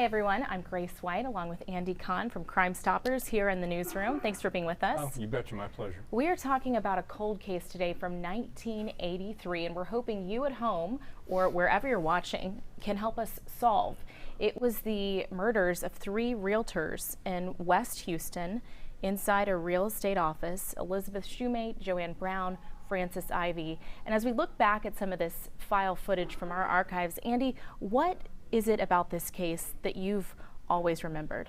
Hi everyone, I'm Grace White along with Andy Kahn from Crime Stoppers here in the newsroom. Thanks for being with us. Oh, you betcha, my pleasure. We are talking about a cold case today from 1983, and we're hoping you at home or wherever you're watching can help us solve. It was the murders of 3 realtors in West Houston inside a real estate office: Elizabeth Shoemate, Joanne Brown, Frances Ivy. And as we look back at some of this file footage from our archives, Andy, what is it about this case that you've always remembered?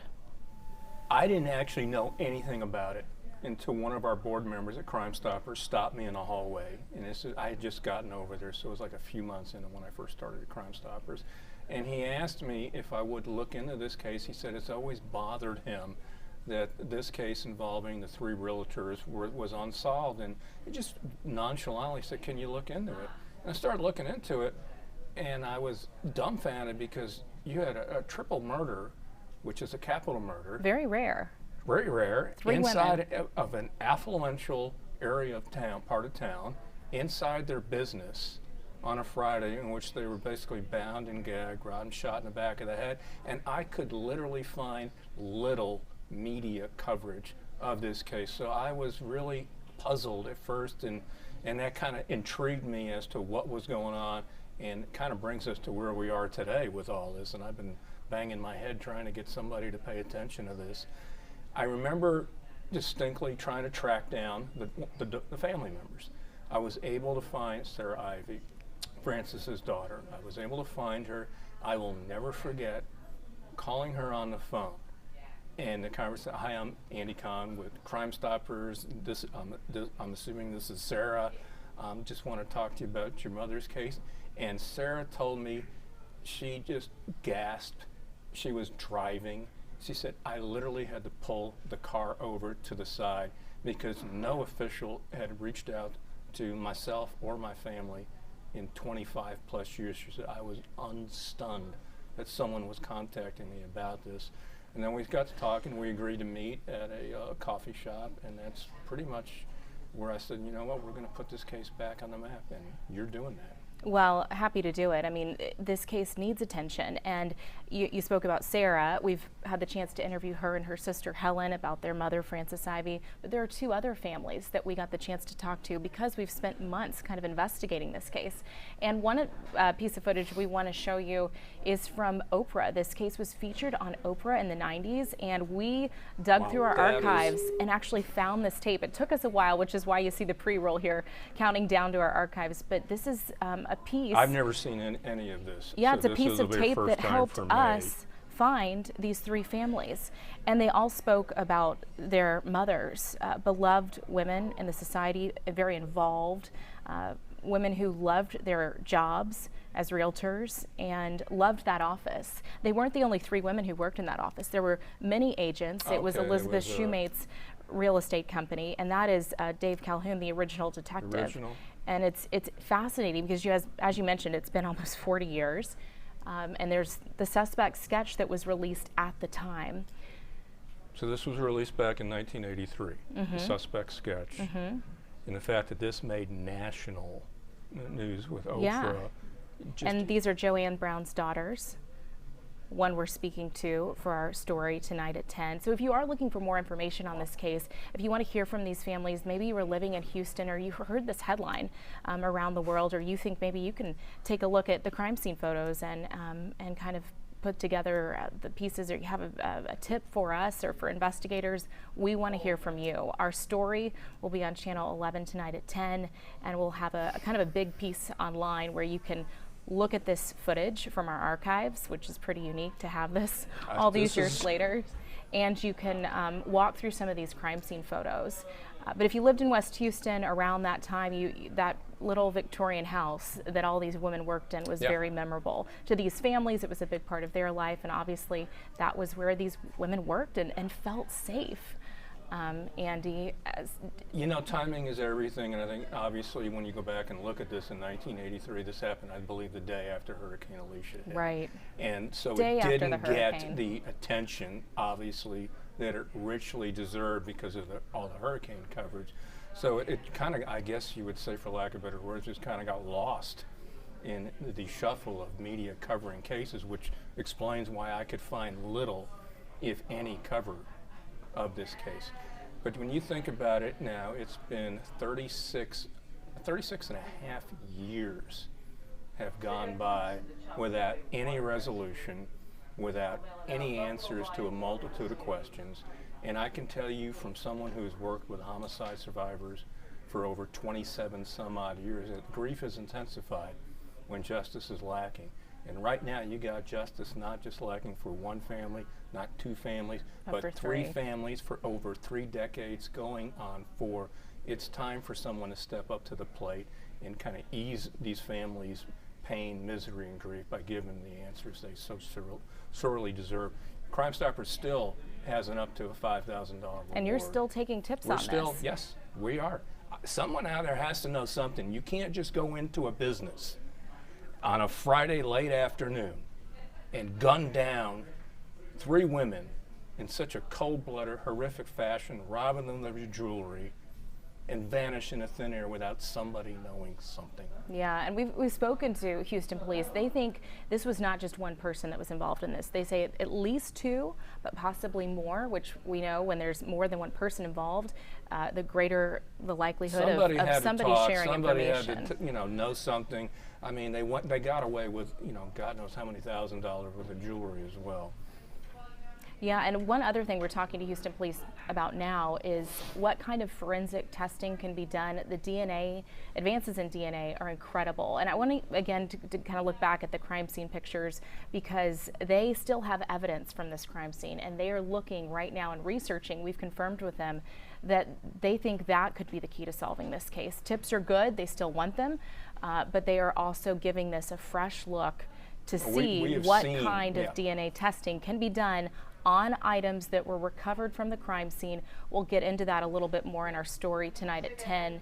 I didn't actually know anything about it until one of our board members at Crime Stoppers stopped me in the hallway. And I had just gotten over there, so it was like a few months into when I first started at Crime Stoppers. And he asked me if I would look into this case. He said it's always bothered him that this case involving the 3 realtors was unsolved. And he just nonchalantly said, "Can you look into it?" And I started looking into it, and I was dumbfounded because you had a triple murder, which is a capital murder. Very rare. Very rare. 3 inside women. of an affluential area of town, part of town, inside their business on a Friday, in which they were basically bound and gagged, robbed and shot in the back of the head. And I could literally find little media coverage of this case. So I was really puzzled at first, and that kind of intrigued me as to what was going on. And it kind of brings us to where we are today with all this. And I've been banging my head trying to get somebody to pay attention to this. I remember distinctly trying to track down the family members. I was able to find Sarah Ivy, Frances's daughter. I was able to find her. I will never forget calling her on the phone. And the conversation: "Hi, I'm Andy Kahn with Crime Stoppers. I'm assuming this is Sarah. Just want to talk to you about your mother's case." And Sarah told me, she just gasped. She was driving. She said, "I literally had to pull the car over to the side because no official had reached out to myself or my family in 25 plus years." She said, "I was unstunned that someone was contacting me about this." And then we got to talking. We agreed to meet at a coffee shop, and that's pretty much where I said, "You know what, we're going to put this case back on the map," and you're doing that. Well, happy to do it. I mean, this case needs attention, and you spoke about Sarah. We've had the chance to interview her and her sister Helen about their mother, Frances Ivy, but there are 2 other families that we got the chance to talk to because we've spent months kind of investigating this case. And one piece of footage we want to show you is from Oprah. This case was featured on Oprah in the 90s, and we dug through our archives and actually found this tape. It took us a while, which is why you see the pre-roll here counting down to our archives, but this is a piece. I've never seen any of this. Yeah, so it's a piece of tape that helped us find these 3 families. And they all spoke about their mothers, beloved women in the society, very involved, women who loved their jobs as realtors and loved that office. They weren't the only 3 women who worked in that office. There were many agents. It was Elizabeth Shoemate's real estate company, and that is Dave Calhoun, the original detective. And it's fascinating because, as you mentioned, it's been almost 40 years. And there's the suspect sketch that was released at the time. So this was released back in 1983, the suspect sketch. And the fact that this made national news with Oprah. Yeah. And these are Joanne Brown's daughters, one we're speaking to for our story tonight at 10. So if you are looking for more information on this case, if you want to hear from these families, maybe you were living in Houston or you heard this headline around the world, or you think maybe you can take a look at the crime scene photos and kind of put together the pieces, or you have a tip for us or for investigators, we want to hear from you. Our story will be on channel 11 tonight at 10, and we'll have a kind of a big piece online where you can look at this footage from our archives, which is pretty unique to have this all these years later. And you can walk through some of these crime scene photos. But if you lived in West Houston around that time, that little Victorian house that all these women worked in was very memorable to these families. It was a big part of their life, and obviously that was where these women worked and felt safe. Andy, you know, timing is everything, and I think obviously when you go back and look at this in 1983, this happened, I believe, the day after Hurricane Alicia hit. Right. And so Day it after didn't the get the attention, obviously, that it richly deserved because of all the hurricane coverage. So it kind of, I guess you would say, for lack of better words, just kind of got lost in the shuffle of media covering cases, which explains why I could find little, if any, cover of this case. But when you think about it now, it's been 36 and a half years have gone by without any resolution, without any answers to a multitude of questions. And I can tell you from someone who's worked with homicide survivors for over 27 some odd years that grief has intensified when justice is lacking. And right now you got justice not just lacking for one family, not two families, but three families for over 3 decades, going on 4. It's time for someone to step up to the plate and kind of ease these families' pain, misery, and grief by giving the answers they so sorely deserve. Crime Stoppers still has an up to a $5,000 reward. And you're still taking tips on this? Yes, we are. Someone out there has to know something. You can't just go into a business on a Friday late afternoon and gun down 3 women in such a cold-blooded, horrific fashion, robbing them of their jewelry, and vanish into thin air without somebody knowing something. Yeah, and we've spoken to Houston police. They think this was not just one person that was involved in this. They say at least 2, but possibly more, which we know when there's more than one person involved, the greater the likelihood of somebody sharing information. Somebody had to, know something. I mean, they got away with, God knows how many $1,000s worth of jewelry as well. Yeah, and one other thing we're talking to Houston police about now is what kind of forensic testing can be done. The advances in DNA are incredible. And I want to, again, to kind of look back at the crime scene pictures, because they still have evidence from this crime scene, and they are looking right now and researching. We've confirmed with them that they think that could be the key to solving this case. Tips are good, they still want them, but they are also giving this a fresh look to see what kind of DNA testing can be done on items that were recovered from the crime scene. We'll get into that a little bit more in our story tonight at 10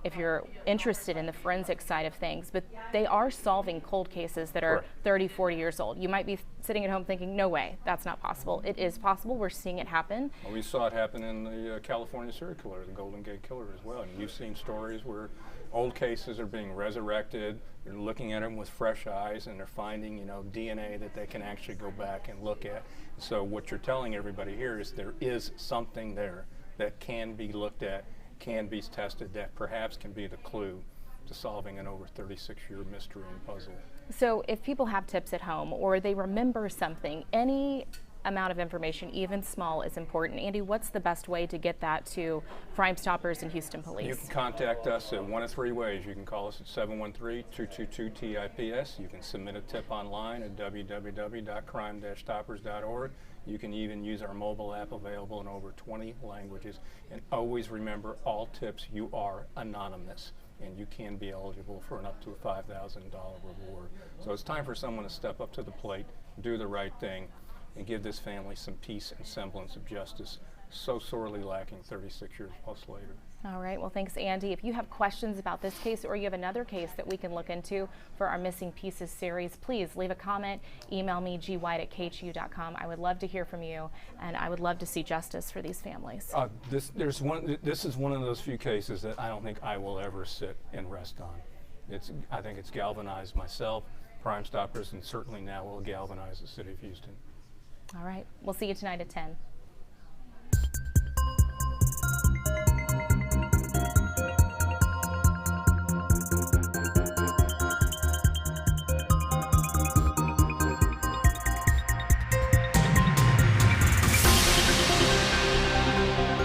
if you're interested in the forensic side of things. But they are solving cold cases that are 30, 40 years old. You might be sitting at home thinking, no way, that's not possible. It is possible. We're seeing it happen. Well, we saw it happen in the California serial killer, the Golden Gate Killer as well. And you've seen stories where old cases are being resurrected. They're looking at them with fresh eyes, and they're finding, DNA that they can actually go back and look at. So what you're telling everybody here is there is something there that can be looked at, can be tested, that perhaps can be the clue to solving an over 36-year mystery and puzzle. So if people have tips at home or they remember something, any amount of information, even small, is important. Andy, what's the best way to get that to Crime Stoppers and Houston Police? You can contact us in one of 3 ways. You can call us at 713-222-TIPS. You can submit a tip online at www.crime-stoppers.org. You can even use our mobile app, available in over 20 languages. And always remember, all tips, you are anonymous, and you can be eligible for an up to a $5,000 reward. So it's time for someone to step up to the plate, do the right thing, and give this family some peace and semblance of justice, so sorely lacking 36 years plus later. All right, well, thanks, Andy. If you have questions about this case, or you have another case that we can look into for our Missing Pieces series, please leave a comment, email me, gwhite@khou.com. I would love to hear from you, and I would love to see justice for these families. This is one of those few cases that I don't think I will ever sit and rest on. I think it's galvanized myself, Crime Stoppers, and certainly now will galvanize the city of Houston. All right, we'll see you tonight at 10.